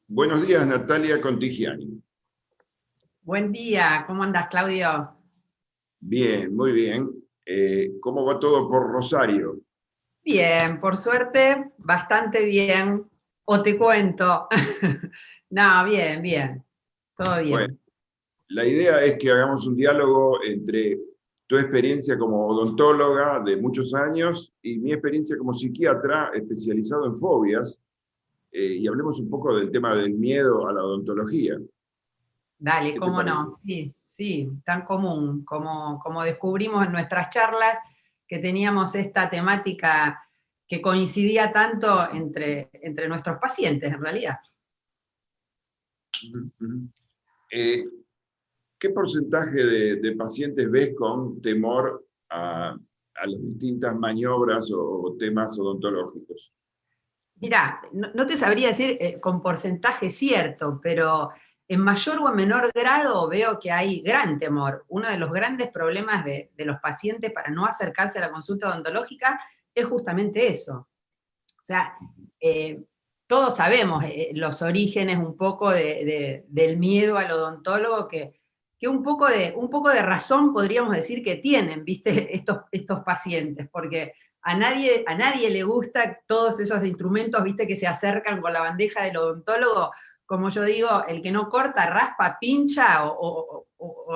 Buenos días, Natalia Contigiani. Buen día, ¿cómo andas, Claudio? Bien, muy bien. ¿Cómo va todo por Rosario? Bien, por suerte, bastante bien. O te cuento. No, bien, bien, todo Bueno, bien. la idea es que hagamos un diálogo entre tu experiencia como odontóloga de muchos años y mi experiencia como psiquiatra especializado en fobias, y hablemos un poco del tema del miedo a la odontología. Dale, ¿Qué te cómo no. parece? Sí, sí, tan común, como descubrimos en nuestras charlas que teníamos esta temática que coincidía tanto entre nuestros pacientes, en realidad. Ujú, ujú. Eh, ¿Qué porcentaje de pacientes ves con temor a las distintas maniobras o temas odontológicos? Mirá, no te sabría decir con porcentaje cierto, pero en mayor o en menor grado veo que hay gran temor. Uno de los grandes problemas de los pacientes para no acercarse a la consulta odontológica es justamente eso. O sea, eh, todos sabemos los orígenes un poco del miedo al odontólogo, que un poco de razón podríamos decir que tienen, ¿viste? Estos pacientes, porque a nadie le gusta todos esos instrumentos, ¿viste? Que se acercan con la bandeja del odontólogo, como yo digo, el que no corta, raspa, pincha o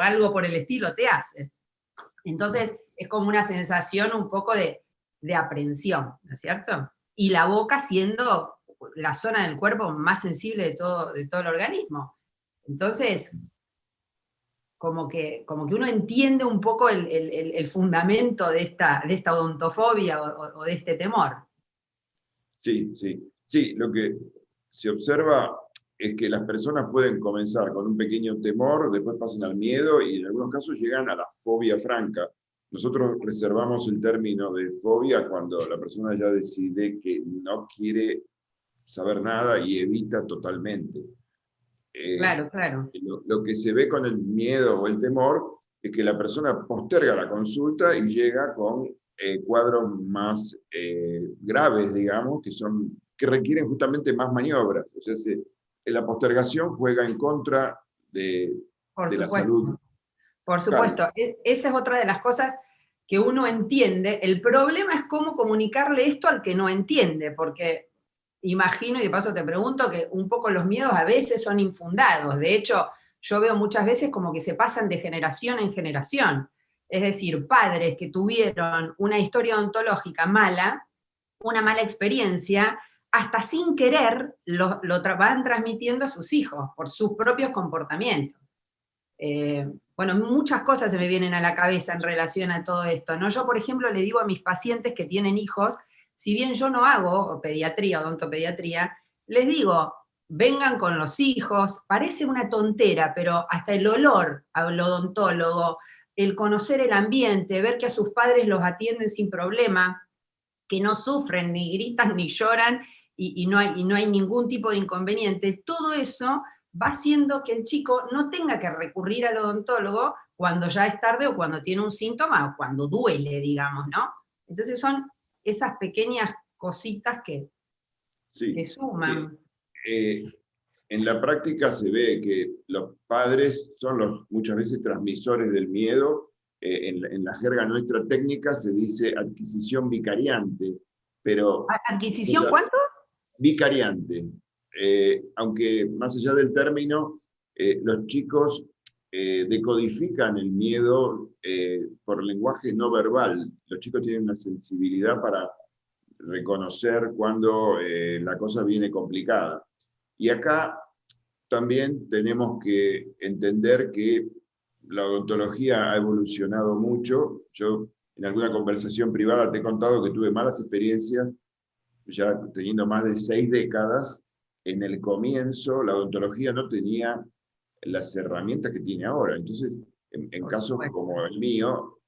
algo por el estilo te hace. Entonces es como una sensación un poco de aprensión, ¿no es cierto? Y la boca siendo la zona del cuerpo más sensible de todo el organismo. Entonces, como que uno entiende un poco el fundamento de esta odontofobia o de este temor. Sí, sí. Sí, lo que se observa es que las personas pueden comenzar con un pequeño temor, después pasan al miedo y en algunos casos llegan a la fobia franca. Nosotros reservamos el término de fobia cuando la persona ya decide que no quiere saber nada y evita totalmente. Eh, Claro, claro. lo que se ve con el miedo o el temor es que la persona posterga la consulta y llega con cuadros más graves, digamos, que requieren justamente más maniobras. O sea, la postergación juega en contra de, Por de la salud supuesto. Por bucal. supuesto, esa es otra de las cosas que uno entiende. El problema es cómo comunicarle esto al que no entiende, porque imagino, y de paso te pregunto, que un poco los miedos a veces son infundados. De hecho, yo veo muchas veces como que se pasan de generación en generación. Es decir, padres que tuvieron una historia odontológica mala, una mala experiencia, hasta sin querer van transmitiendo a sus hijos por sus propios comportamientos. Bueno, muchas cosas se me vienen a la cabeza en relación a todo esto, ¿no? Yo, por ejemplo, le digo a mis pacientes que tienen hijos, si bien yo no hago pediatría, odontopediatría, les digo, vengan con los hijos, parece una tontera, pero hasta el olor al odontólogo, el conocer el ambiente, ver que a sus padres los atienden sin problema, que no sufren, ni gritan, ni lloran, y no hay ningún tipo de inconveniente, todo eso va haciendo que el chico no tenga que recurrir al odontólogo cuando ya es tarde o cuando tiene un síntoma o cuando duele, digamos, ¿no? Entonces son esas pequeñas cositas que Sí. Eh, suman. eh, en la práctica se ve que los padres son muchas veces transmisores del miedo. En la jerga nuestra técnica se dice adquisición vicariante, pero más ¿Adquisición allá, cuánto? vicariante. Aunque más allá del término, los chicos decodifican el miedo por lenguaje no verbal. Los chicos tienen una sensibilidad para reconocer cuando la cosa viene complicada. Y acá también tenemos que entender que la odontología ha evolucionado mucho. Yo en alguna conversación privada te he contado que tuve malas experiencias, ya teniendo más de 6 décadas. En el comienzo la odontología no tenía las herramientas que tiene ahora. Entonces, en Por casos supuesto. como el mío,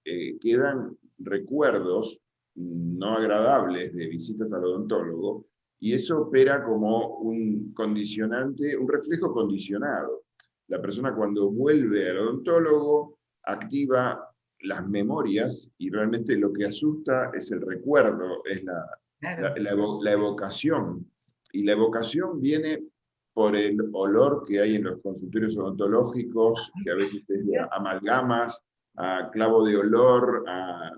quedan recuerdos no agradables de visitas al odontólogo, y eso opera como un condicionante, un reflejo condicionado. La persona cuando vuelve al odontólogo activa las memorias y realmente lo que asusta es el recuerdo, es Claro. la evocación. Y la evocación viene por el olor que hay en los consultorios odontológicos, que a veces es de amalgamas, a clavo de olor, a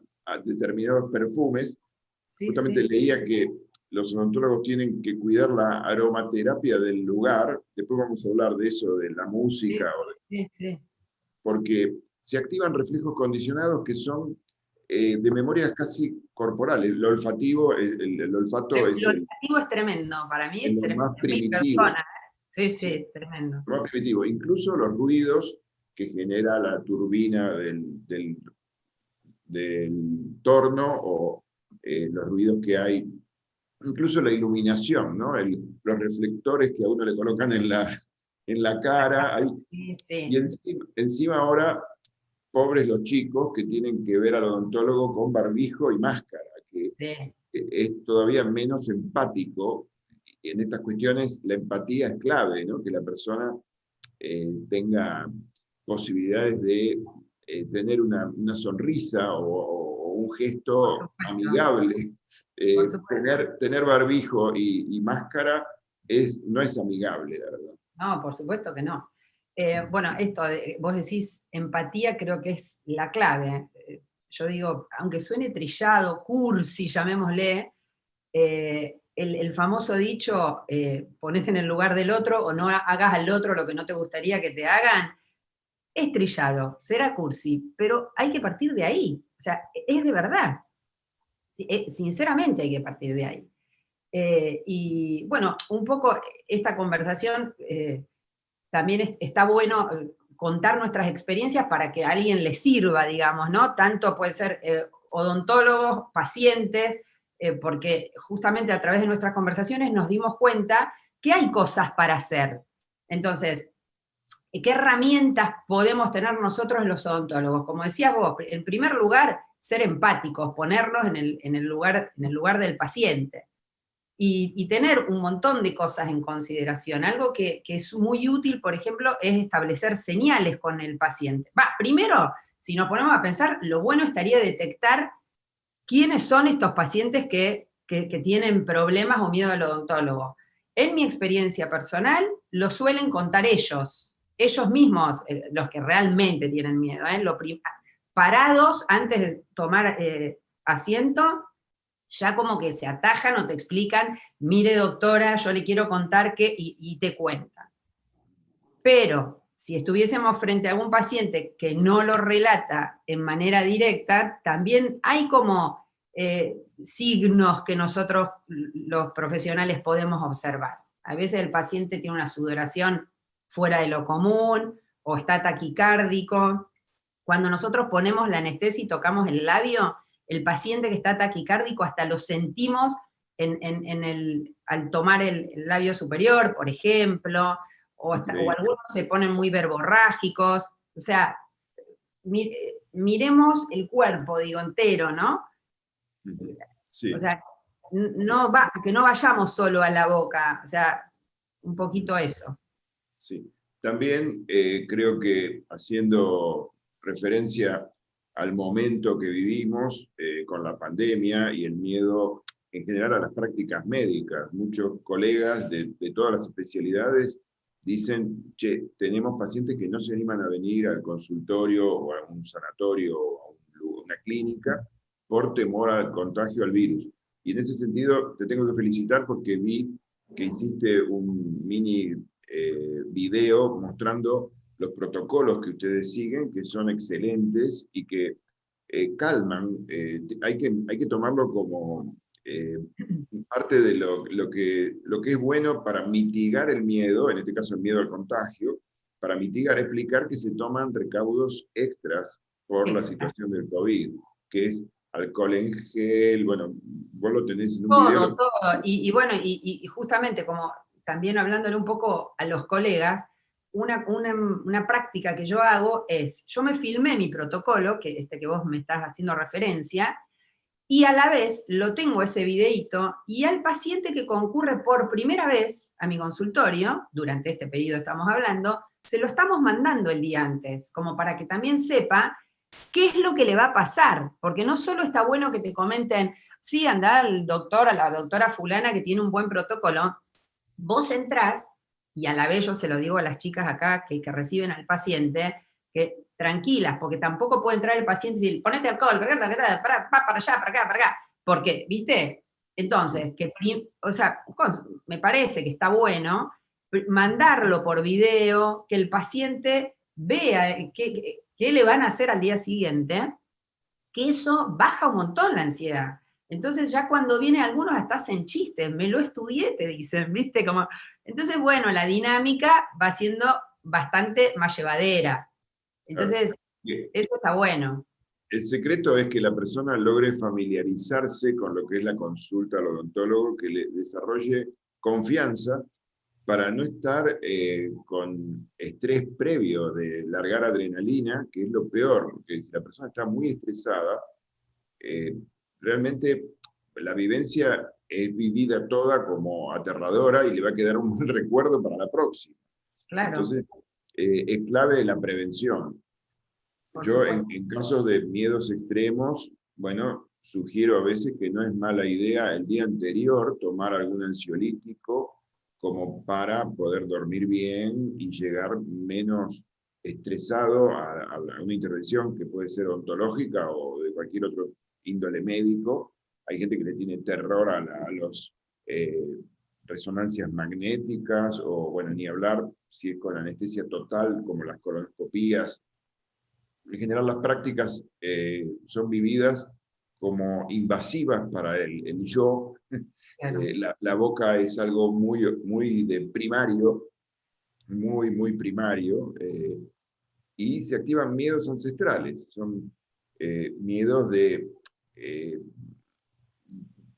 determinados perfumes. Sí, Justamente sí. leía que los odontólogos tienen que cuidar la aromaterapia del lugar. Después vamos a hablar de eso, de la Sí, música, sí, sí. porque se activan reflejos condicionados que son de memorias casi corporales. El olfativo, el olfato es Lo olfativo es tremendo, para mí es lo tremendo. más Es mi primitivo. persona. Sí, ¿Sí? sí, tremendo. Lo más primitivo. Incluso los ruidos que genera la turbina del torno o los ruidos que hay, incluso la iluminación, ¿no? Los reflectores que a uno le colocan en la cara. Sí, Y sí, encima ahora, pobres los chicos que tienen que ver al odontólogo con barbijo y máscara, que sí. es todavía menos empático. En estas cuestiones la empatía es clave, ¿no? Que la persona tenga posibilidades de tener una sonrisa o un Por gesto supuesto, amigable. por supuesto. Tener barbijo y máscara no es amigable, la verdad. No, por supuesto que no. Bueno, vos decís empatía, creo que es la clave. Yo digo, aunque suene trillado, cursi, llamémosle, el famoso dicho, ponete en el lugar del otro o no hagas al otro lo que no te gustaría que te hagan, es trillado, será cursi, pero hay que partir de ahí. O sea, es de verdad. Sinceramente hay que partir de ahí. Y bueno, un poco esta conversación también está bueno contar nuestras experiencias para que a alguien le sirva, digamos, ¿no? Tanto puede ser odontólogos, pacientes, porque justamente a través de nuestras conversaciones nos dimos cuenta que hay cosas para hacer. Entonces, ¿qué herramientas podemos tener nosotros los odontólogos? Como decías vos, en primer lugar, ser empáticos, ponerlos en el lugar del paciente y tener un montón de cosas en consideración. Algo que es muy útil, por ejemplo, es establecer señales con el paciente. Primero, si nos ponemos a pensar, lo bueno estaría detectar quiénes son estos pacientes que tienen problemas o miedo al odontólogo. En mi experiencia personal, lo suelen contar ellos mismos, los que realmente tienen miedo. Parados antes de tomar asiento, ya como que se atajan o te explican, mire doctora, yo le quiero contar que, y te cuentan. Pero si estuviésemos frente a algún paciente que no lo relata en manera directa, también hay como signos que nosotros los profesionales podemos observar. A veces el paciente tiene una sudoración fuera de lo común o está taquicárdico. Cuando nosotros ponemos la anestesia y tocamos el labio, el paciente que está taquicárdico hasta lo sentimos al tomar el labio superior, por ejemplo, o algunos se ponen muy verborrágicos. O sea, miremos el cuerpo, digo, entero, ¿no? Sí. O sea, que no vayamos solo a la boca, o sea, un poquito eso. Sí. También creo que haciendo referencia al momento que vivimos con la pandemia y el miedo en general a las prácticas médicas, muchos colegas de todas las especialidades dicen, che, tenemos pacientes que no se animan a venir al consultorio o a un sanatorio o a una clínica por temor al contagio al virus. Y en ese sentido te tengo que felicitar porque vi que hiciste un mini video mostrando los protocolos que ustedes siguen, que son excelentes y que calman. Hay que tomarlo como parte de lo que es bueno para mitigar el miedo, en este caso el miedo al contagio, para mitigar, explicar que se toman recaudos extras por la situación del COVID, que es alcohol en gel, bueno, vos lo tenés en un Todo, video. todo. Y bueno, y justamente como también hablándole un poco a los colegas, una práctica que yo hago es, yo me filmé mi protocolo, que vos me estás haciendo referencia, y a la vez lo tengo ese videíto, y al paciente que concurre por primera vez a mi consultorio, durante este periodo estamos hablando, se lo estamos mandando el día antes, como para que también sepa qué es lo que le va a pasar, porque no solo está bueno que te comenten, sí, anda al doctor, a la doctora fulana que tiene un buen protocolo, vos entrás y a la vez yo se lo digo a las chicas acá que reciben al paciente, que tranquilas, porque tampoco puede entrar el paciente y decir, ponete alcohol, para allá, para acá, para acá, porque, ¿viste? Entonces, o sea, me parece que está bueno mandarlo por video, que el paciente vea qué le van a hacer al día siguiente, que eso baja un montón la ansiedad. Entonces ya cuando viene algunos hasta hacen chistes, me lo estudié, te dicen, ¿viste? Como, entonces, bueno, la dinámica va siendo bastante más llevadera. Claro. Entonces, eso está bueno. El secreto es que la persona logre familiarizarse con lo que es la consulta al odontólogo, que le desarrolle confianza para no estar con estrés previo de largar adrenalina, que es lo peor, porque si la persona está muy estresada, realmente la vivencia es vivida toda como aterradora y le va a quedar un buen recuerdo para la próxima. Claro. Entonces, es clave la prevención. Yo en casos de miedos extremos, bueno, sugiero a veces que no es mala idea el día anterior tomar algún ansiolítico como para poder dormir bien y llegar menos estresado a una intervención que puede ser odontológica o de cualquier otro índole médico. Hay gente que le tiene terror a los resonancias magnéticas o, bueno, ni hablar si es con anestesia total, como las colonoscopías. En general las prácticas son vividas como invasivas para el yo. Claro. La boca es algo muy de primario, muy primario, y se activan miedos ancestrales. Son miedos de...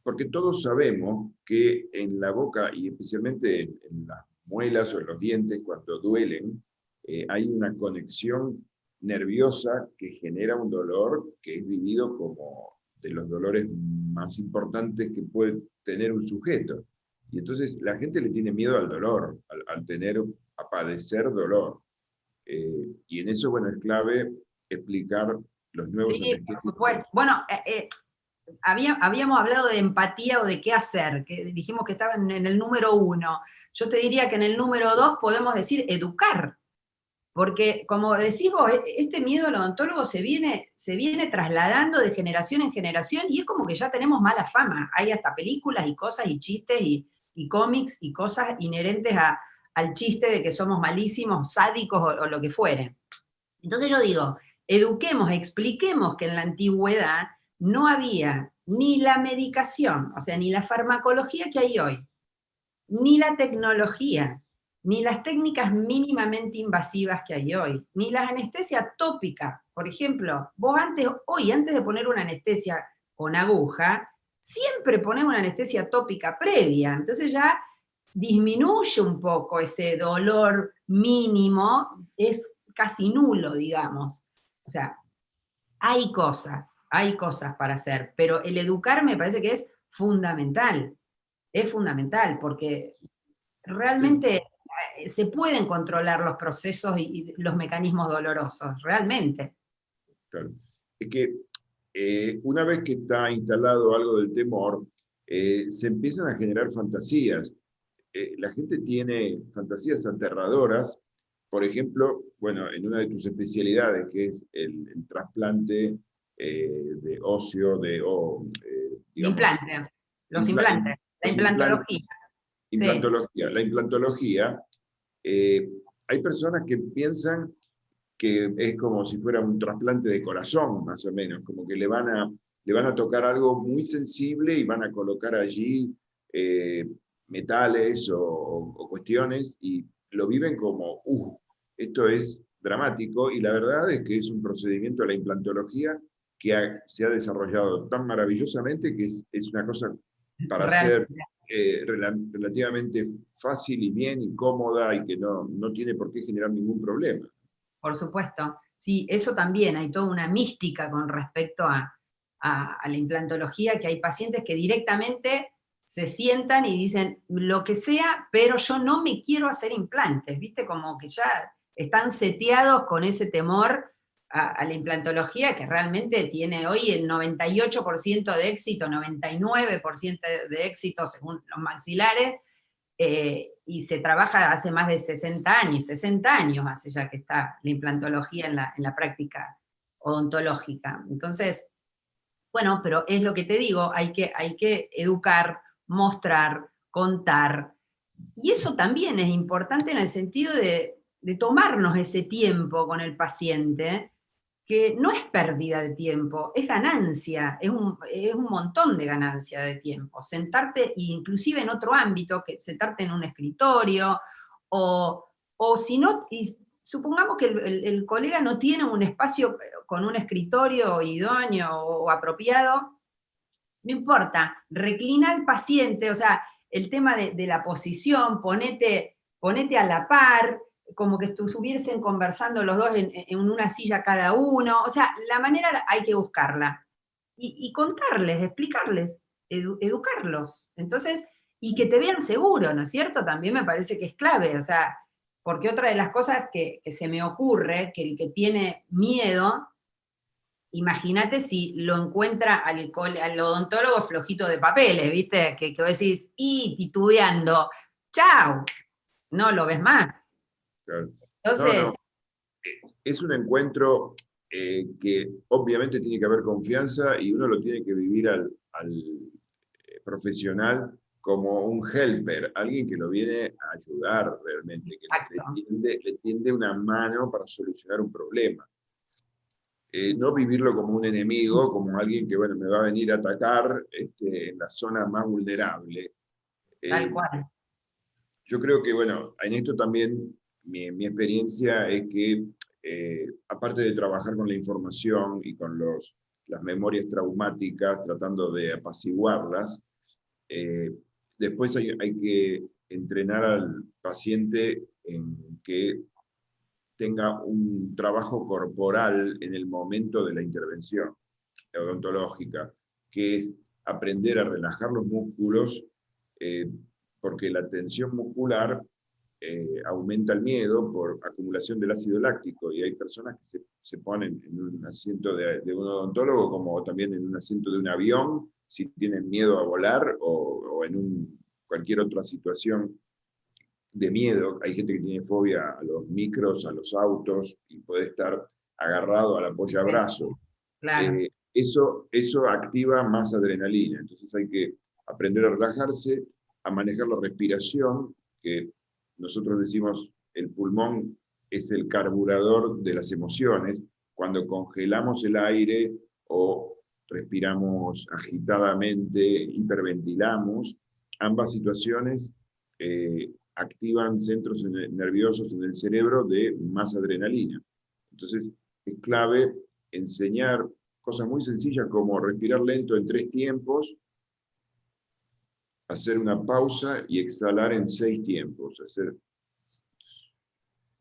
porque todos sabemos que en la boca, y especialmente en las muelas o en los dientes, cuando duelen, hay una conexión nerviosa que genera un dolor que es vivido como de los dolores más importantes que puede tener un sujeto. Y entonces la gente le tiene miedo al dolor, a padecer dolor. Y en eso, bueno, es clave explicar los nuevos anestésicos. Por supuesto. Bueno, habíamos hablado de empatía o de qué hacer, que dijimos que estaba en el número 1. Yo te diría que en el número 2 podemos decir educar. Porque, como decís vos, este miedo al odontólogo se viene trasladando de generación en generación y es como que ya tenemos mala fama. Hay hasta películas y cosas y chistes y cómics y cosas inherentes al chiste de que somos malísimos, sádicos o lo que fuere. Entonces yo digo, eduquemos, expliquemos que en la antigüedad no había ni la medicación, o sea, ni la farmacología que hay hoy, ni la tecnología, ni las técnicas mínimamente invasivas que hay hoy, ni la anestesia tópica. Por ejemplo, vos antes de poner una anestesia con aguja, siempre ponemos una anestesia tópica previa. Entonces ya disminuye un poco ese dolor mínimo, es casi nulo, digamos. O sea, hay cosas para hacer, pero el educar me parece que es fundamental porque realmente se pueden controlar los procesos y los mecanismos dolorosos, realmente. Claro. Es que una vez que está instalado algo del temor, se empiezan a generar fantasías. La gente tiene fantasías aterradoras. Por ejemplo, bueno, en una de tus especialidades, que es el trasplante de óseo, digamos, los implantes, la implantología. Implantología. Sí. La implantología, hay personas que piensan que es como si fuera un trasplante de corazón, más o menos, como que le van a tocar algo muy sensible y van a colocar allí metales o cuestiones y lo viven como, esto es dramático, y la verdad es que es un procedimiento de la implantología que se ha desarrollado tan maravillosamente que es una cosa para ser relativamente fácil y bien y cómoda y que no tiene por qué generar ningún problema. Por supuesto. Sí, eso también, hay toda una mística con respecto a la implantología, que hay pacientes que directamente se sientan y dicen lo que sea, pero yo no me quiero hacer implantes, ¿viste? Como que ya están seteados con ese temor a la implantología, que realmente tiene hoy el 98% de éxito, 99% de éxito según los maxilares, y se trabaja hace más de 60 años hace ya que está la implantología en la práctica odontológica. Entonces, bueno, pero es lo que te digo, hay que educar, mostrar, contar. Y eso también es importante en el sentido de tomarnos ese tiempo con el paciente, que no es pérdida de tiempo, es ganancia, es un montón de ganancia de tiempo. Sentarte, inclusive en otro ámbito, que sentarte en un escritorio, o si no, y supongamos que el colega no tiene un espacio con un escritorio idóneo o apropiado, no importa, reclina al paciente, o sea, el tema de la posición, ponete a la par, como que estuviesen conversando los dos en una silla cada uno, o sea, la manera hay que buscarla. Y contarles, explicarles, educarlos. Entonces, y que te vean seguro, ¿no es cierto? También me parece que es clave, o sea, porque otra de las cosas que se me ocurre, que el que tiene miedo, imagínate si lo encuentra al odontólogo flojito de papeles, ¿viste? Que vos decís, y titubeando, chau, no lo ves más. Claro. No, Entonces, no, es un encuentro que obviamente tiene que haber confianza y uno lo tiene que vivir al profesional como un helper, alguien que lo viene a ayudar realmente, que exacto. le tiende una mano para solucionar un problema. No vivirlo como un enemigo, como alguien que, bueno, me va a venir a atacar en la zona más vulnerable. Tal Eh, cual. yo creo que, bueno, en esto también mi experiencia es que, aparte de trabajar con la información y con las memorias traumáticas, tratando de apaciguarlas, eh, después hay que entrenar al paciente en que tenga un trabajo corporal en el momento de la intervención odontológica, que es aprender a relajar los músculos, eh, porque la tensión muscular aumenta el miedo por acumulación del ácido láctico, y hay personas que se ponen en un asiento de un odontólogo como también en un asiento de un avión, si tienen miedo a volar o en cualquier otra situación de miedo. Hay gente que tiene fobia a los micros, a los autos, y puede estar agarrado al apoyabrazo. Claro. Eso activa más adrenalina, entonces hay que aprender a relajarse, a manejar la respiración, que nosotros decimos el pulmón es el carburador de las emociones. Cuando congelamos el aire o respiramos agitadamente, hiperventilamos, ambas situaciones activan centros nerviosos en el cerebro de más adrenalina. Entonces, es clave enseñar cosas muy sencillas como respirar lento en 3 tiempos, hacer una pausa y exhalar en 6 tiempos. Hacer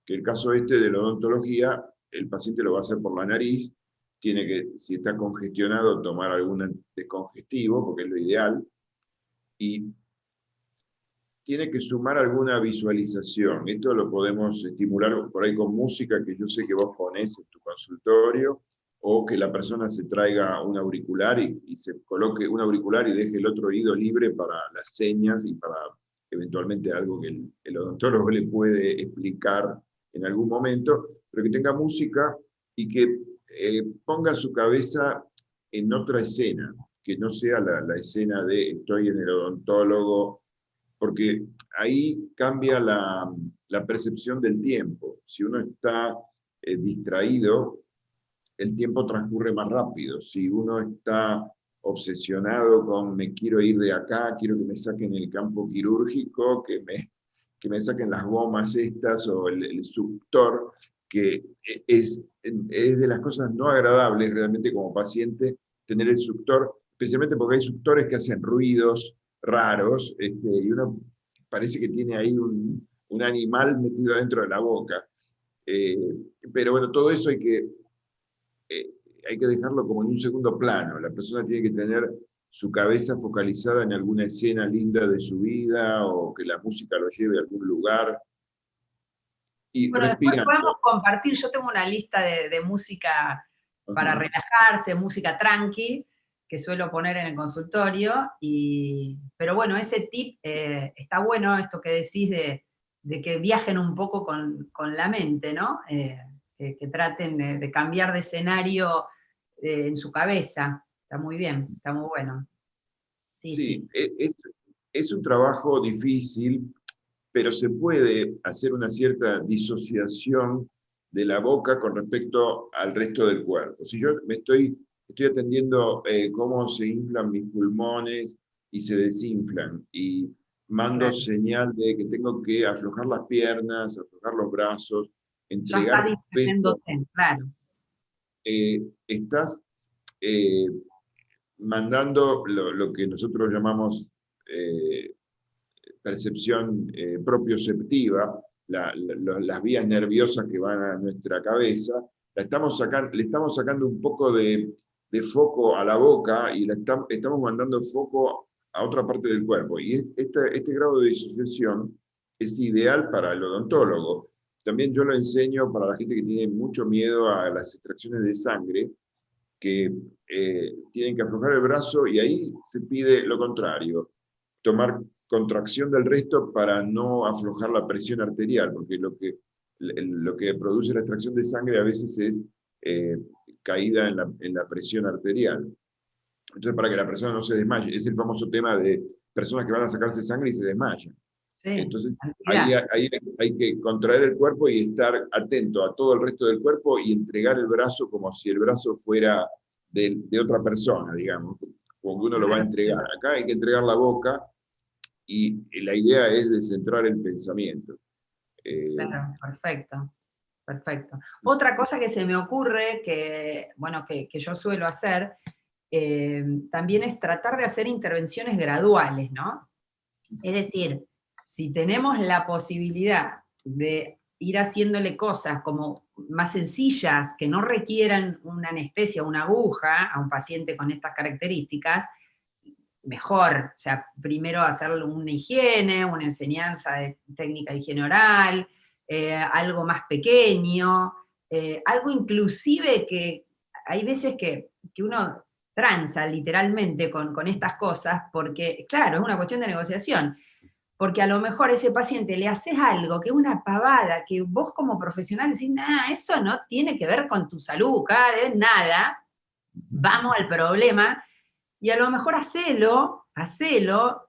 que el caso de la odontología, el paciente lo va a hacer por la nariz, tiene que, si está congestionado, tomar algún descongestivo, porque es lo ideal, y tiene que sumar alguna visualización. Esto lo podemos estimular por ahí con música que yo sé que vos ponés en tu consultorio, o que la persona se traiga un auricular y se coloque un auricular y deje el otro oído libre para las señas y para eventualmente algo que el odontólogo le puede explicar en algún momento, pero que tenga música y que ponga su cabeza en otra escena, que no sea la escena de estoy en el odontólogo, porque ahí cambia la percepción del tiempo. Si uno está distraído, el tiempo transcurre más rápido. Si uno está obsesionado con me quiero ir de acá, quiero que me saquen el campo quirúrgico, que me saquen las gomas estas o el suctor, que es de las cosas no agradables realmente como paciente tener el suctor, especialmente porque hay suctores que hacen ruidos raros, y uno parece que tiene ahí un animal metido dentro de la boca. Eh, pero bueno, todo eso eh, hay que dejarlo como en un segundo plano. La persona tiene que tener su cabeza focalizada en alguna escena linda de su vida, o que la música lo lleve a algún lugar, y Bueno, después podemos respirando. compartir, yo tengo una lista de música para Ajá. relajarse, música tranqui, que suelo poner en el consultorio, pero bueno, ese tip está bueno, esto que decís de que viajen un poco con la mente, ¿no? Que traten de cambiar de escenario en su cabeza. Está muy bien, está muy bueno. Sí, sí. Sí, es un trabajo difícil, pero se puede hacer una cierta disociación de la boca con respecto al resto del cuerpo. Si yo estoy atendiendo cómo se inflan mis pulmones y se desinflan, y mando Claro. señal de que tengo que aflojar las piernas, aflojar los brazos, Ya está entregar peso, distrayéndote, claro. estás eh, mandando lo que nosotros llamamos percepción propioceptiva, las vías nerviosas que van a nuestra cabeza, le estamos sacando un poco de foco a la boca y estamos mandando el foco a otra parte del cuerpo. Y este grado de disociación es ideal para el odontólogo. También yo lo enseño para la gente que tiene mucho miedo a las extracciones de sangre, que tienen que aflojar el brazo y ahí se pide lo contrario, tomar contracción del resto para no aflojar la presión arterial, porque lo que produce la extracción de sangre a veces es caída en la presión arterial. Entonces, para que la persona no se desmaye, es el famoso tema de personas que van a sacarse sangre y se desmayan. Sí, Entonces, ahí, cantidad. ahí hay que contraer el cuerpo y estar atento a todo el resto del cuerpo y entregar el brazo como si el brazo fuera de otra persona, digamos, como que uno lo va a Claro, entregar. Acá hay que entregar la boca y la idea es descentrar el pensamiento. Eh, claro, perfecto. Perfecto. Otra cosa que se me ocurre, que, bueno, que yo suelo hacer, también es tratar de hacer intervenciones graduales, ¿no? Es decir, si tenemos la posibilidad de ir haciéndole cosas como más sencillas, que no requieran una anestesia, una aguja a un paciente con estas características, mejor. O sea, primero hacerle una higiene, una enseñanza de técnica de higiene oral, algo más pequeño, algo inclusive que hay veces que uno tranza literalmente con estas cosas, porque, claro, es una cuestión de negociación. Porque a lo mejor a ese paciente le haces algo que es una pavada, que vos como profesional decís, nada, eso no tiene que ver con tu salud, nada, vamos al problema, y a lo mejor hacelo,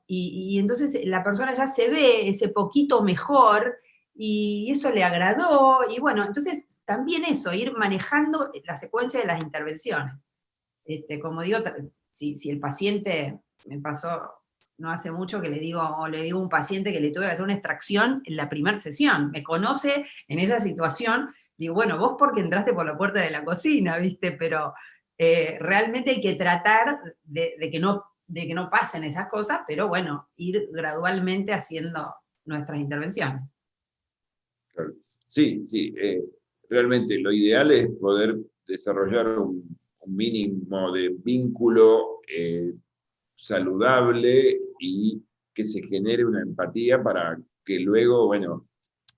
y entonces la persona ya se ve ese poquito mejor, y eso le agradó, y bueno, entonces también eso, ir manejando la secuencia de las intervenciones. Como digo, si el paciente, me pasó no hace mucho que le digo a un paciente que le tuve que hacer una extracción en la primera sesión, me conoce en esa situación, digo, bueno, vos porque entraste por la puerta de la cocina, ¿viste? Pero realmente hay que tratar de que no pasen esas cosas, pero bueno, ir gradualmente haciendo nuestras intervenciones. claro. Sí, sí, realmente lo ideal es poder desarrollar un mínimo de vínculo saludable y que se genere una empatía para que luego, bueno,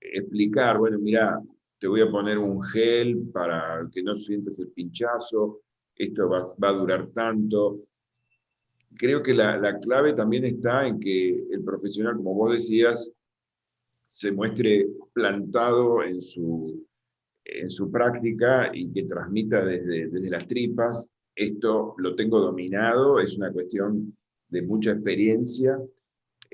explicar, bueno, mira, te voy a poner un gel para que no sientas el pinchazo, esto va a durar tanto. Creo que la clave también está en que el profesional, como vos decías, se muestre plantado en su práctica y que transmita desde las tripas, esto lo tengo dominado, es una cuestión de mucha experiencia.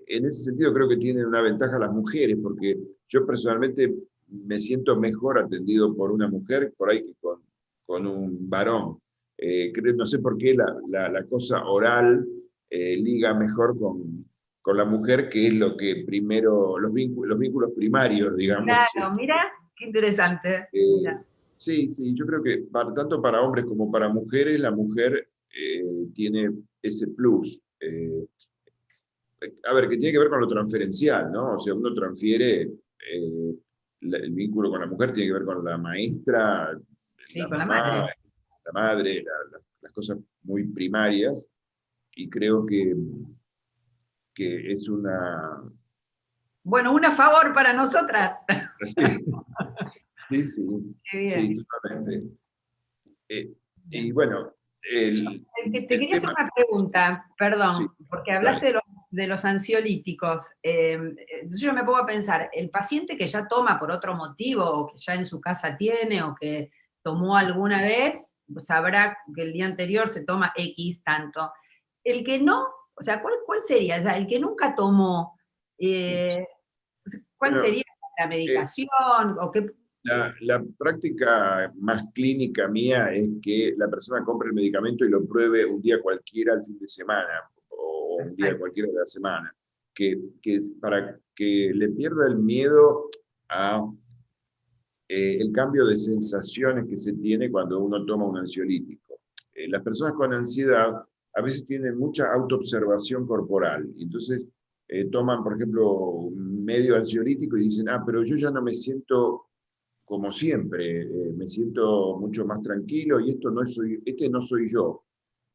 En ese sentido creo que tienen una ventaja las mujeres, porque yo personalmente me siento mejor atendido por una mujer por ahí que con un varón. No sé por qué la cosa oral liga mejor con la mujer, que es lo que primero, los vínculos primarios, digamos. Claro, mira, qué interesante. Eh, Mira. sí, sí, yo creo que tanto para hombres como para mujeres, la mujer tiene ese plus. A ver, que tiene que ver con lo transferencial, ¿no? O sea, uno transfiere, el vínculo con la mujer tiene que ver con la maestra, Sí, la con la mamá, madre. la madre, las cosas muy primarias, y creo que es una... Bueno, un a favor para nosotras. Sí, sí, sí, Qué sí, bien. totalmente. Y Bien. bueno, el, Te el quería hacer tema, una pregunta, sí, perdón, porque hablaste dale. de los ansiolíticos. Entonces yo me pongo a pensar, el paciente que ya toma por otro motivo, o que ya en su casa tiene, o que tomó alguna vez, sabrá que el día anterior se toma X tanto. El que no, o sea, ¿cuál sería? O sea, el que nunca tomó, Sí. eh, ¿cuál Bueno, sería la eh, medicación? ¿O qué? la práctica más clínica mía es que la persona compre el medicamento y lo pruebe un día cualquiera al fin de semana o un día Perfecto, cualquiera de la semana, que es para que le pierda el miedo a el cambio de sensaciones que se tiene cuando uno toma un ansiolítico. Las personas con ansiedad a veces tienen mucha autoobservación corporal, entonces toman, por ejemplo, un medio ansiolítico y dicen, ah, pero yo ya no me siento como siempre, me siento mucho más tranquilo y este no soy yo.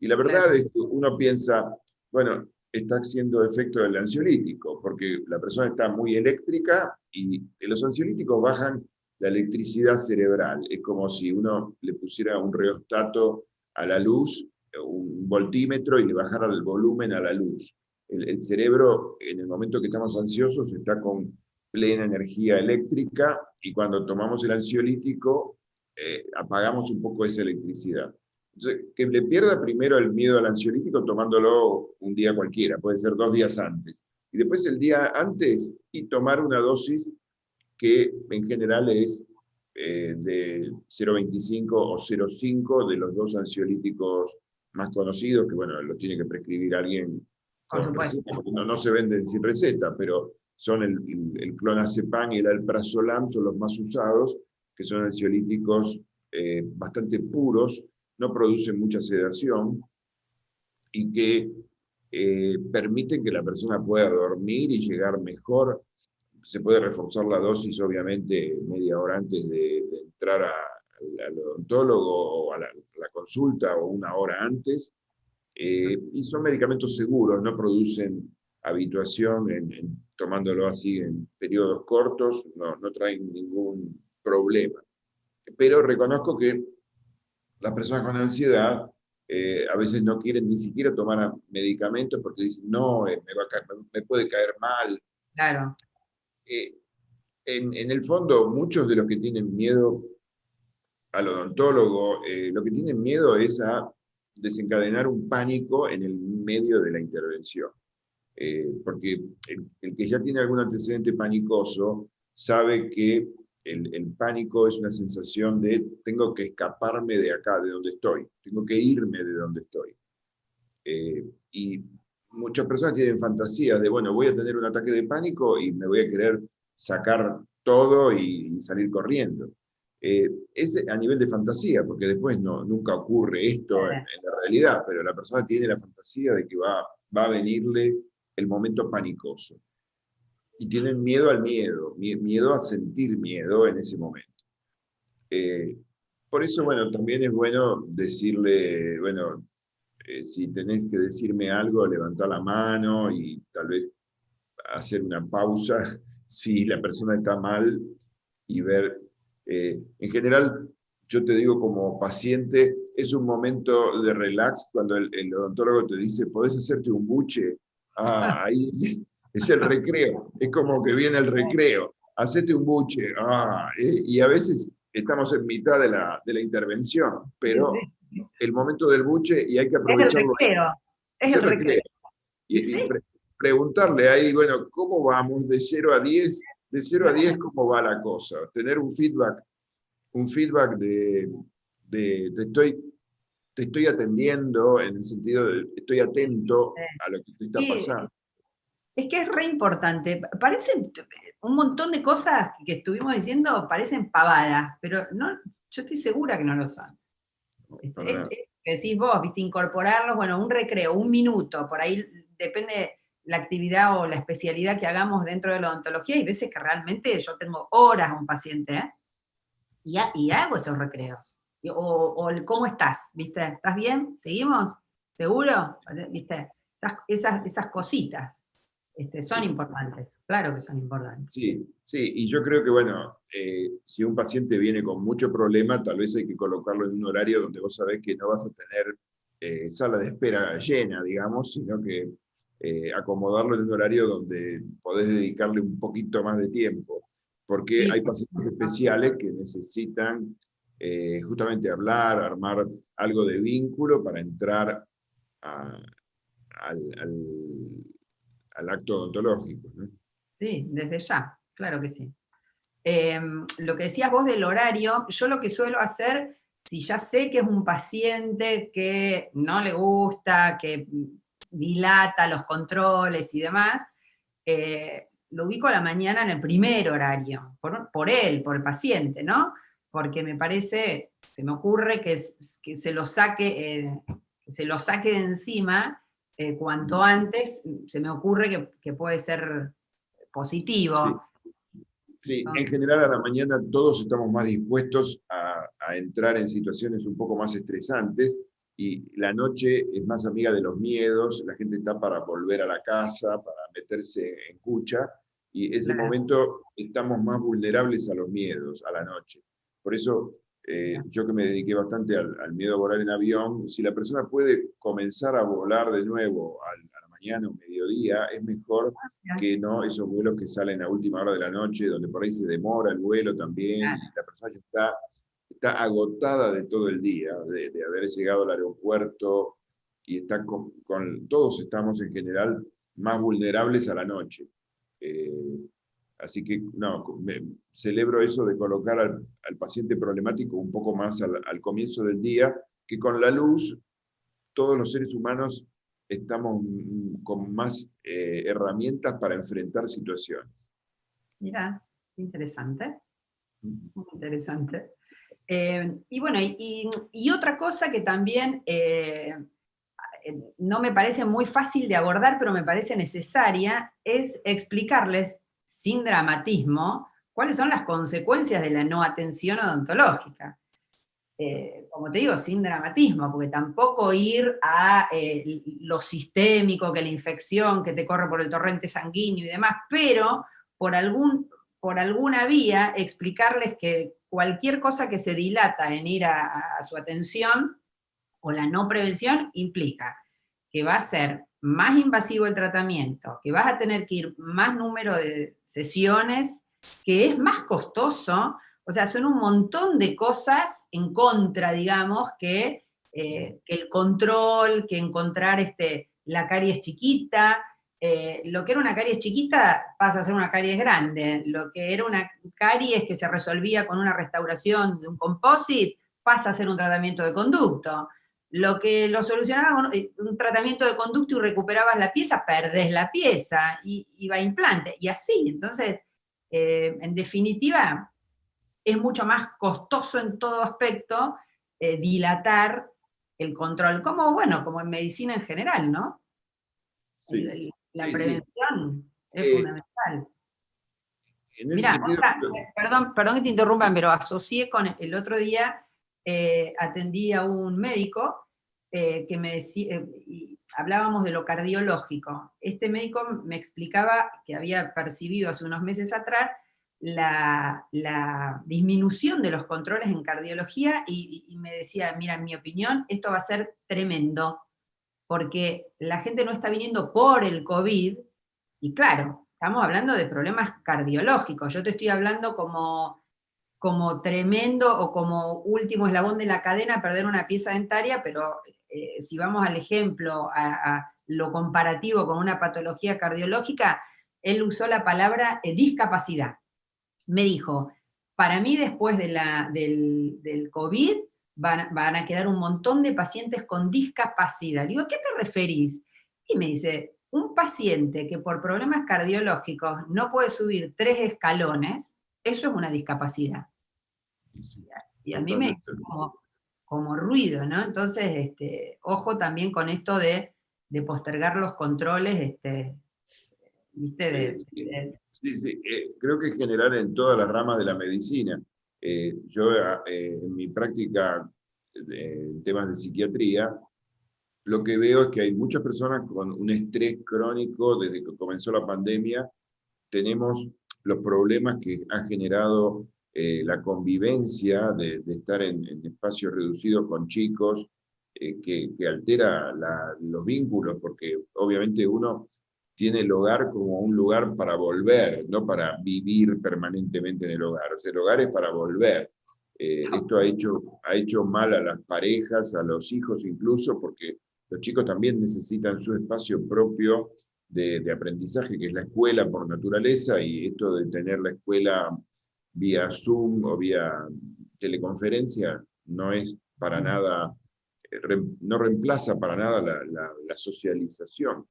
Y la verdad claro, es que uno piensa, bueno, está haciendo efecto del ansiolítico, porque la persona está muy eléctrica y los ansiolíticos bajan la electricidad cerebral. Es como si uno le pusiera un rheostato a la luz, un voltímetro y le bajara el volumen a la luz. El cerebro, en el momento que estamos ansiosos, está con plena energía eléctrica y cuando tomamos el ansiolítico apagamos un poco esa electricidad. Entonces, que le pierda primero el miedo al ansiolítico tomándolo un día cualquiera, puede ser 2 días antes. Y después el día antes y tomar una dosis que en general es de 0,25 o 0,5 de los dos ansiolíticos más conocidos, que bueno, los tiene que prescribir alguien por con supuesto. receta, porque no se venden sin receta, pero son el clonazepam y el alprazolam, son los más usados, que son ansiolíticos bastante puros, no producen mucha sedación y que permiten que la persona pueda dormir y llegar mejor. Se puede reforzar la dosis, obviamente, media hora antes de entrar al odontólogo o a la consulta o una hora antes. Y son medicamentos seguros, no producen habituación tomándolo así en periodos cortos, no traen ningún problema. Pero reconozco que las personas con ansiedad a veces no quieren ni siquiera tomar medicamentos porque dicen, no, me puede caer mal. Claro. Eh, en el fondo, muchos de los que tienen miedo al odontólogo, lo que tienen miedo es a desencadenar un pánico en el medio de la intervención. Porque el que ya tiene algún antecedente panicoso sabe que el pánico es una sensación de tengo que escaparme de acá, de donde estoy, tengo que irme de donde estoy. Y muchas personas tienen fantasías de, bueno, voy a tener un ataque de pánico y me voy a querer sacar todo y salir corriendo. Es a nivel de fantasía, porque después nunca ocurre esto en la realidad, pero la persona tiene la fantasía de que va a venirle el momento panicoso. Y tienen miedo al miedo, miedo a sentir miedo en ese momento. Eh, por eso, bueno, también es bueno decirle, bueno, si tenés que decirme algo, levantar la mano y tal vez hacer una pausa si la persona está mal y ver, en general, yo te digo como paciente, es un momento de relax cuando el odontólogo te dice, ¿podés hacerte un buche? Ah, ahí es el recreo, es como que viene el recreo, hacete un buche, y a veces estamos en mitad de la intervención, Sí, pero sí. el momento del buche y hay que Es el aprovecharlo, recreo, es es el el recreo. recreo. Y Y sí, preguntarle ahí, bueno, ¿cómo vamos de 0 a 10? De 0 a 10, ¿cómo va la cosa? Tener un feedback de te estoy atendiendo en el sentido de estoy atento a lo que te está sí, pasando. es que es re importante. Parecen un montón de cosas que estuvimos diciendo, parecen pavadas, pero no, yo estoy segura que no lo son. No, para nada. Que decís vos, viste, incorporarlos, bueno, un recreo, un minuto, por ahí depende la actividad o la especialidad que hagamos dentro de la odontología, y veces que realmente yo tengo horas a un paciente, ¿eh? Y hago esos recreos. O el cómo estás, ¿viste? ¿Estás bien? ¿Seguimos? ¿Seguro? ¿Viste? Esas cositas son Sí, importantes, claro que son importantes. sí, sí, y yo creo que, bueno, si un paciente viene con mucho problema, tal vez hay que colocarlo en un horario donde vos sabés que no vas a tener sala de espera llena, digamos, sino que acomodarlo en un horario donde podés dedicarle un poquito más de tiempo, porque Sí, hay por pacientes supuesto. especiales que necesitan justamente hablar, armar algo de vínculo para entrar a- al, al acto odontológico, ¿no? Sí, desde ya, claro que sí. Lo que decías vos del horario, yo lo que suelo hacer, si ya sé que es un paciente que no le gusta, que dilata los controles y demás, lo ubico a la mañana en el primer horario, por él, por el paciente, ¿no? Porque me parece, se me ocurre que se lo saque de encima cuanto antes, se me ocurre que puede ser Sí. positivo. Sí, en general a la mañana todos estamos más dispuestos a entrar en situaciones un poco más estresantes y la noche es más amiga de los miedos, la gente está para volver a la casa, para meterse en cucha y ese Claro, momento estamos más vulnerables a los miedos, a la noche. Por eso yo que me dediqué bastante al miedo a volar en avión, si la persona puede comenzar a volar de nuevo a la mañana o mediodía, es mejor claro, que no esos vuelos que salen a última hora de la noche, donde por ahí se demora el vuelo también, y claro. la persona ya está agotada de todo el día, de haber llegado al aeropuerto, y está todos estamos en general más vulnerables a la noche. Eh, Así que no, celebro eso de colocar al paciente problemático un poco más al comienzo del día, que con la luz todos los seres humanos estamos con más herramientas para enfrentar situaciones. Mira, interesante, muy interesante. Y bueno, y otra cosa que también no me parece muy fácil de abordar, pero me parece necesaria, es explicarles sin dramatismo cuáles son las consecuencias de la no atención odontológica. Como te digo, sin dramatismo, porque tampoco ir a lo sistémico, que la infección que te corre por el torrente sanguíneo y demás, pero por, por alguna vía explicarles que cualquier cosa que se dilata en ir a su atención o la no prevención implica que va a ser más invasivo el tratamiento, que vas a tener que ir más número de sesiones, que es más costoso, o sea, son un montón de cosas en contra, digamos, que el control, que encontrar la caries chiquita, lo que era una caries chiquita pasa a ser una caries grande, lo que era una caries que se resolvía con una restauración de un composite pasa a ser un tratamiento de conducto. Lo que lo solucionaba un tratamiento de conducto y recuperabas la pieza, perdés la pieza y va a implante. Y así, entonces, en definitiva, es mucho más costoso en todo aspecto dilatar el control, como, bueno, como en medicina en general, ¿no? Sí, La sí, sí. prevención es Eh, fundamental. en ese Mira, sentido, perdón que te interrumpan, pero asocié con el otro día, atendí a un médico que me decía, y hablábamos de lo cardiológico. Este médico me explicaba que había percibido hace unos meses atrás la disminución de los controles en cardiología y me decía, mira, en mi opinión, esto va a ser tremendo, porque la gente no está viniendo por el COVID, y claro, estamos hablando de problemas cardiológicos. Yo te estoy hablando como tremendo o como último eslabón de la cadena perder una pieza dentaria, pero si vamos al ejemplo, a lo comparativo con una patología cardiológica, él usó la palabra discapacidad. Me dijo, para mí después del COVID van a quedar un montón de pacientes con discapacidad. Digo, ¿a qué te referís? Y me dice, un paciente que por problemas cardiológicos no puede subir 3 escalones, eso es una discapacidad. sí, Y a mí me totalmente. hizo como ruido, ¿no? Entonces, ojo también con esto de postergar los controles, ¿viste? Sí, sí, sí. Creo que en general en todas las ramas de la medicina. Yo en mi práctica en temas de psiquiatría, lo que veo es que hay muchas personas con un estrés crónico desde que comenzó la pandemia. Tenemos los problemas que ha generado la convivencia de estar en espacios reducidos con chicos, que altera los vínculos, porque obviamente uno tiene el hogar como un lugar para volver, no para vivir permanentemente en el hogar. O sea, el hogar es para volver. Esto ha hecho mal a las parejas, a los hijos incluso, porque los chicos también necesitan su espacio propio de aprendizaje, que es la escuela por naturaleza, y esto de tener la escuela vía Zoom o vía teleconferencia no es para nada, no reemplaza para nada la socialización.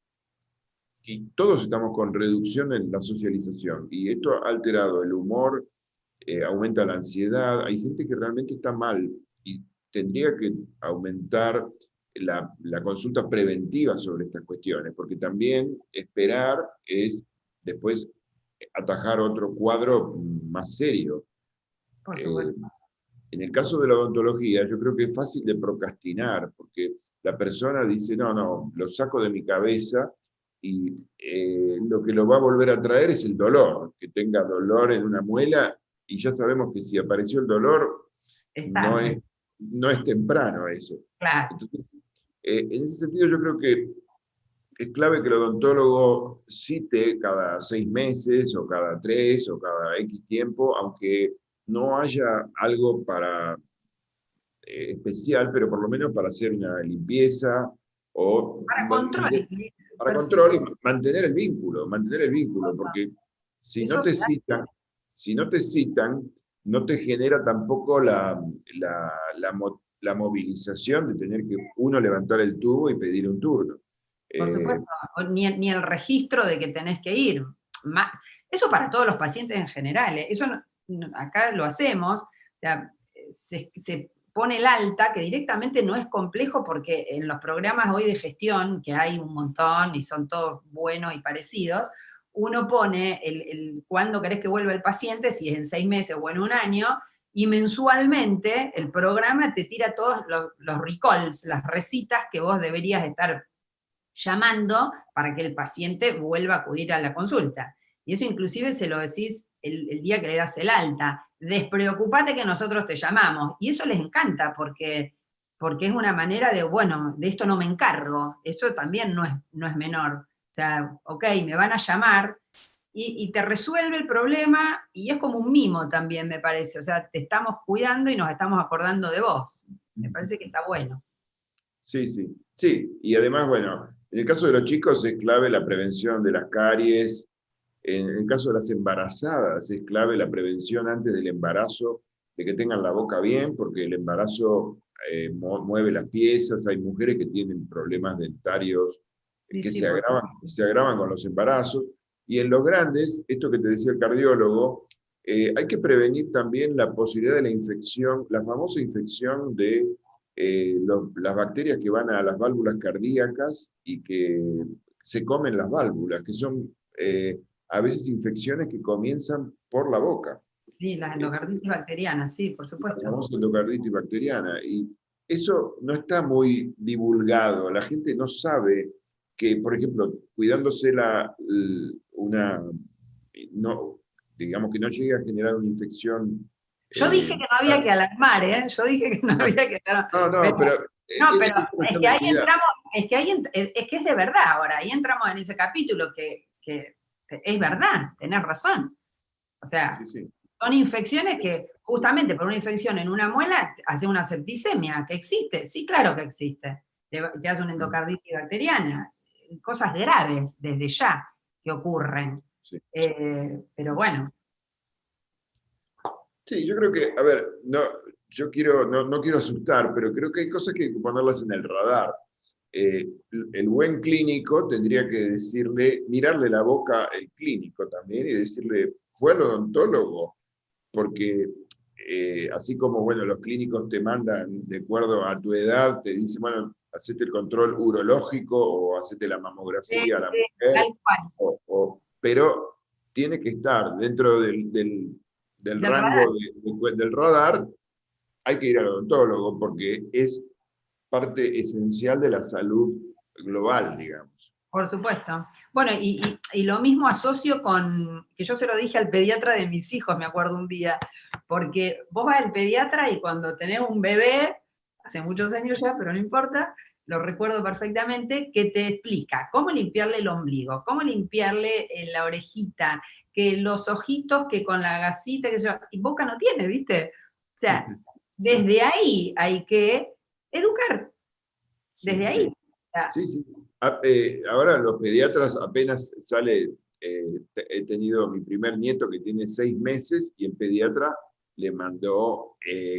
Y todos estamos con reducción en la socialización, y esto ha alterado el humor, aumenta la ansiedad. Hay gente que realmente está mal, y tendría que aumentar la consulta preventiva sobre estas cuestiones, porque también esperar es después atajar otro cuadro más serio. Por supuesto. En el caso de la odontología, yo creo que es fácil de procrastinar, porque la persona dice, no, lo saco de mi cabeza, y lo que lo va a volver a traer es el dolor, que tenga dolor en una muela, y ya sabemos que si apareció el dolor, no es temprano eso. Claro. Entonces, en ese sentido yo creo que es clave que el odontólogo cite cada 6 meses, o cada 3, o cada X tiempo, aunque no haya algo para especial, pero por lo menos para hacer una limpieza, o Para control. para control y mantener el vínculo, porque si no te citan, no te genera tampoco la movilización de tener que uno levantar el tubo y pedir un turno. Por supuesto, ni el registro de que tenés que ir. Eso para todos los pacientes en general, eso acá lo hacemos, o sea, se pone el alta, que directamente no es complejo, porque en los programas hoy de gestión, que hay un montón y son todos buenos y parecidos, uno pone cuándo querés que vuelva el paciente, si es en 6 meses o en un año, y mensualmente el programa te tira todos los recalls, las recitas que vos deberías estar llamando para que el paciente vuelva a acudir a la consulta. Y eso inclusive se lo decís el día que le das el alta. Despreocupate que nosotros te llamamos. Y eso les encanta, porque es una manera de, bueno, de esto no me encargo. Eso también no es menor. O sea, ok, me van a llamar y te resuelve el problema, y es como un mimo también, me parece. O sea, te estamos cuidando y nos estamos acordando de vos. Me parece que está bueno. Sí, sí, sí. Y además, bueno, en el caso de los chicos es clave la prevención de las caries. En el caso de las embarazadas es clave la prevención antes del embarazo, de que tengan la boca bien, porque el embarazo mueve las piezas. Hay mujeres que tienen problemas dentarios que se agravan con los embarazos. Y en los grandes, esto que te decía el cardiólogo, hay que prevenir también la posibilidad de la infección, la famosa infección de las bacterias que van a las válvulas cardíacas y que se comen las válvulas, que son a veces infecciones que comienzan por la boca. Sí, la endocarditis bacteriana, sí, por supuesto. La famosa endocarditis bacteriana. Y eso no está muy divulgado. La gente no sabe que, por ejemplo, cuidándose digamos que no llegue a generar una infección. Yo dije que no había que alarmar, ¿eh? Yo dije que no había que alarmar. Pero es que ahí entramos, es que es de verdad ahora, ahí entramos en ese capítulo que es verdad, tenés razón. O sea, sí. Son infecciones que, justamente por una infección en una muela, hace una septicemia, que existe, sí, claro que existe. Te hace una endocarditis bacteriana, cosas graves desde ya que ocurren. Sí. Pero bueno. Sí, yo creo que, a ver, no quiero asustar, pero creo que hay cosas que hay que ponerlas en el radar. El buen clínico tendría que mirarle la boca al clínico también y decirle, fue al odontólogo, porque así como, bueno, los clínicos te mandan de acuerdo a tu edad, te dicen, bueno, hacete el control urológico o hacete la mamografía a la mujer, tal cual. pero tiene que estar dentro del rango del radar. Hay que ir al odontólogo porque es parte esencial de la salud global, digamos. Por supuesto. Bueno, y lo mismo asocio con, que yo se lo dije al pediatra de mis hijos, me acuerdo un día, porque vos vas al pediatra y cuando tenés un bebé, hace muchos años ya, pero no importa, lo recuerdo perfectamente, que te explica cómo limpiarle el ombligo, cómo limpiarle la orejita, que los ojitos, que con la gasita, que yo, y boca no tiene, ¿viste? O sea, Sí, desde ahí hay que educar, sí, desde ahí. O sea, sí, sí. Ahora los pediatras apenas sale, he tenido mi primer nieto que tiene 6 meses y el pediatra le mandó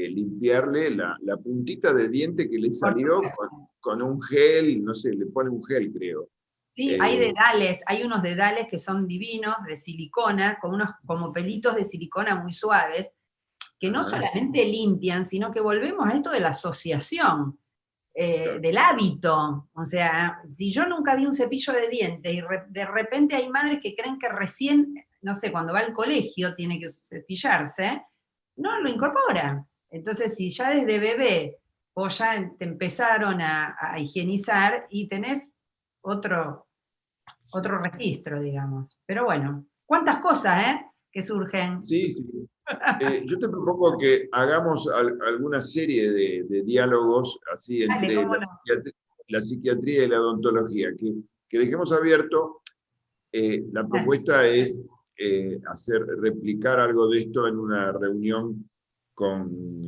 limpiarle la puntita de diente que le por salió supuesto. con un gel, no sé, le pone un gel, creo. Sí, hay Eh, dedales, hay unos dedales que son divinos, de silicona, con unos como pelitos de silicona muy suaves, que no ajá, solamente limpian, sino que volvemos a esto de la asociación, claro. del hábito. O sea, si yo nunca vi un cepillo de dientes y de repente hay madres que creen que recién, no sé, cuando va al colegio tiene que cepillarse, no lo incorpora. Entonces, si ya desde bebé vos ya te empezaron a higienizar y tenés Sí, otro registro, digamos. Pero bueno, cuántas cosas, que surgen. sí, sí. Yo te propongo que hagamos alguna serie de diálogos así Dale, entre cómo no. la psiquiatría y la odontología, que dejemos abierto. La Dale. propuesta es replicar algo de esto en una reunión con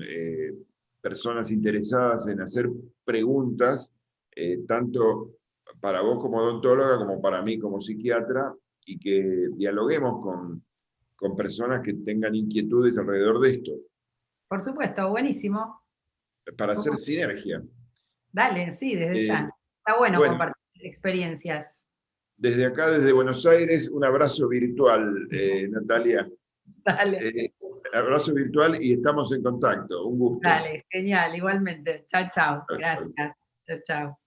personas interesadas en hacer preguntas, tanto para vos como odontóloga, como para mí como psiquiatra, y que dialoguemos con personas que tengan inquietudes alrededor de esto, Por supuesto, buenísimo. para hacer ¿Cómo? sinergia. Dale, sí, desde Eh, ya. Está bueno bueno, compartir experiencias. desde acá, desde Buenos Aires, un abrazo virtual, Natalia. Dale, Eh, Abrazo virtual y estamos en contacto. Un gusto. dale, genial, igualmente. Chao, chao. Gracias. Chao, chao.